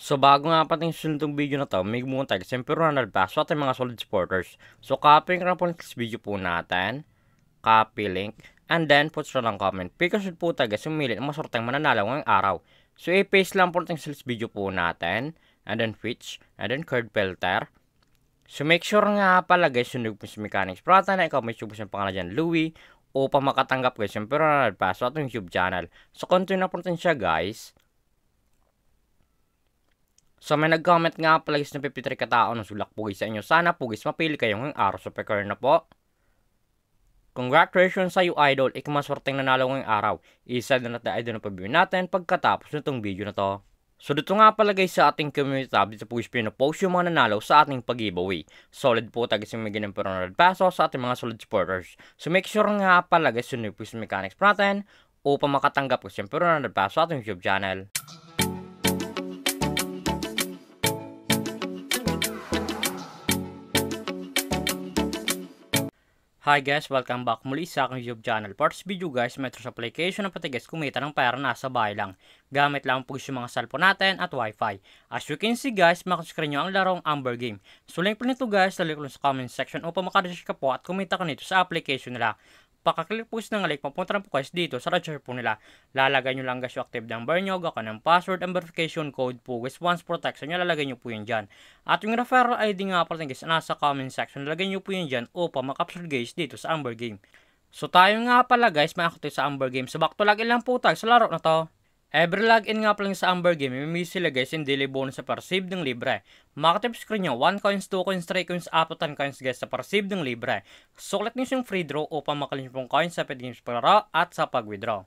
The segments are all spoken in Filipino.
So bago nga pating sunod video na to, may gumunta tayo siyempre Ronald Basso at mga solid supporters. So copy nga po next video po natin, copy link, and then put sa lang comment. Because po tayo sumili ang masorteng mananalo ngayong araw. So i-paste lang po natin sa video po natin, and then switch, and then card filter. So make sure nga pala guys, sunod po sa mechanics. Prata na ikaw may subo siyang pangalan dyan, Louie, upang makatanggap guys siyempre Ronald Basso at YouTube channel. So continue na po natin siya guys. So may nag-comment nga pala guys na 53 katao ng sulak po guys sa inyo. Sana po guys mapili kayo ngayong araw sa pecar na po. Congratulations sa iyo idol, ikamaswerteng nanalo ngayong araw. Isa na natin idol na pabibigyan natin pagkatapos nitong video na to. So dito nga pala guys sa ating community tab, dito po guys pinopost yung mga nanalo sa ating pag-giveaway. Solid po tayo guys yung may ganun per 100 pesos sa ating mga solid supporters. So make sure nga pala guys yun po yung mechanics natin upang makatanggap guys yung per 100 pesos sa ating YouTube channel. Hi guys, welcome back muli sa aking YouTube channel. For this video guys, metro application ng pati guys kumita ng pera nasa bahay lang. Gamit lang po yung mga cellphone natin at wifi. As you can see guys, makascreen nyo ang larong Amber Game. So link po nito guys, lalik ko sa comment section upang makaregister ka po at kumita ka nito sa application nila. Pakaklik po ng link, mapunta na po guys dito sa register po nila. Lalagay nyo lang guys yung active number nyo, gaka ng password and verification code po guys. Once protection nyo, lalagay nyo po yun dyan. At yung referral ID nga po guys, nasa comment section, lalagay nyo po yun dyan upang makapsure guys dito sa Amber Game. So tayo nga pala guys, may active sa Amber Game. So back to login lang po tayo sa laro na to. Every login nga pala sa Amber Game, may sila guys yung daily bonus sa per-save ng libre. Makatip screen nyo, 1 coins, 2 coins, 3 coins, up to 10 coins guys sa per-save ng libre. Sukulat nyo yung free draw upang makalin yung coins sa pwede nyo sa paglaro at sa pag-withdraw.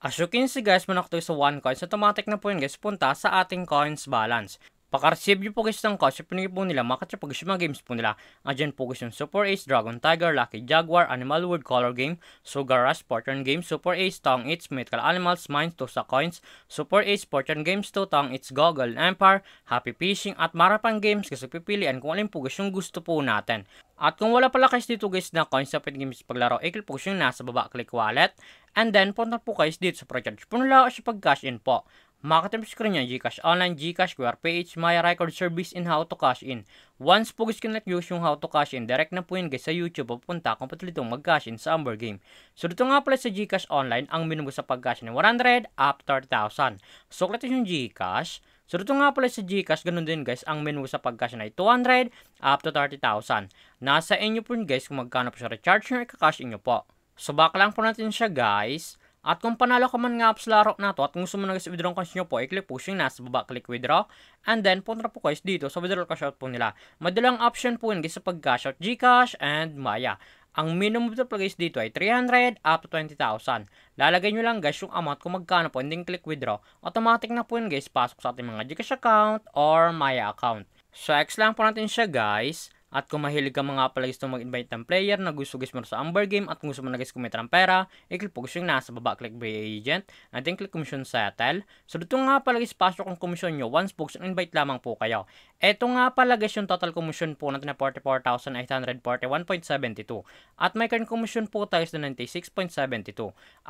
As you can see guys, manakto sa 1 coins, automatic na po yun guys, punta sa ating coins balance. Paka-receive nyo po guys ng coins, pinigil po nila, makatya po guys yung mga games po nila. Andyan po guys yung Super Ace, Dragon Tiger, Lucky Jaguar, Animal World Color Game, Sugar Rush, Fortune Game, Super Ace, Tong It's, Mythical Animals, Mines, Tosa Coins, Super Ace, Fortune Games 2, Tong It's, Goggle Empire, Happy Fishing, at marapang games kasi pipilian kung alin po guys yung gusto po natin. At kung wala pala guys dito guys na coins sa pwede games paglaro, i-click po yung nasa baba, click wallet, and then punta po guys dito sa pre-charge po nila o sa pag-cash in po. Makatip screen nyo, Gcash Online, Gcash, QR Page, Maya Record Service, and How to Cash In. Once po guys use yung How to Cash In, direct na po yun guys sa YouTube, pupunta kung patuloy itong mag-cash in sa Amber Game. So dito nga pala sa Gcash Online, ang minimum sa pag-cash in 100 up to 30,000. So click yung Gcash. So dito nga pala sa Gcash, ganun din guys, ang minimum sa pag-cash in ay 200 up to 30,000. Nasa inyo po guys kung magkano po sa recharge nyo, i-cash in nyo po. So back lang po natin siya guys. At kung panalo ka man nga sa laro na to at kung gusto mo na guys withdraw cash nyo po, i-click po yung nasa baba, click withdraw. And then punta po guys dito sa withdraw cash out po nila. Madalang option po yun guys sa pag-cash out, Gcash and Maya. Ang minimum withdraw guys dito ay 300 up to 20,000. Lalagay nyo lang guys yung amount kung magkano po, and then click withdraw. Automatic na po yun guys, pasok sa ating mga Gcash account or Maya account. So X lang po natin siya guys. At kung mahilig ka mga pala gusto mag-invite ng player na gusto guys mo sa Amber Game at kung gusto mo na guys kumita ng pera, i-click po guys yung nasa baba, click by agent, and then click commission settle. So dito nga pala guys, pasok ang commission nyo once po invite lamang po kayo. Eto nga pala guys yung total commission po natin na 44,841.72. At may current commission po tayo na 96.72.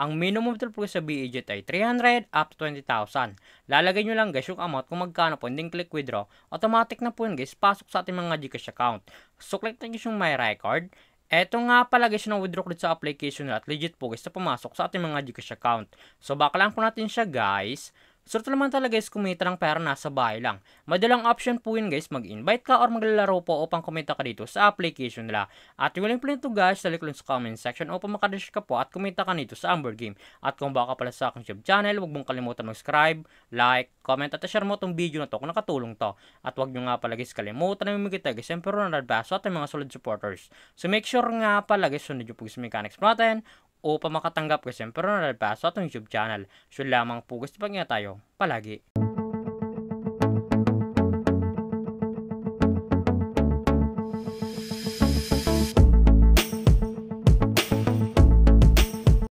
Ang minimum po sa B-agent ay 300 up to 20,000. Lalagay nyo lang guys yung amount kung magkano po, and then click withdraw. Automatic na po yun guys, pasok sa ating mga Gcash account. So click na yung My Record. Eto nga pala guys yung withdraw ko sa application at legit po guys na pumasok sa ating mga Gcash account. So baka lang po natin siya guys. So ito naman talaga guys kumita ng pera nasa bahay lang. Madalang option po yun guys, mag-invite ka or maglalaro po upang kumita ka dito sa application nila. At yung link po nito guys, lalik lang sa comment section upang makaregister ka po at kumita ka nito sa Amber Game. At kung baka pala sa aking YouTube channel, huwag mong kalimutan mag-subscribe, like, comment at share mo itong video na to kung nakatulong to. At huwag nyo nga pala guys kalimutan na mamigit tayo guys siyempre Ronald Basso at mga solid supporters. So make sure nga pala guys sunod yung po guys mechanics natin upang makatanggap ko siyempre Ronald Basso at yung YouTube channel. So lamang po gusto pag nga tayo palagi.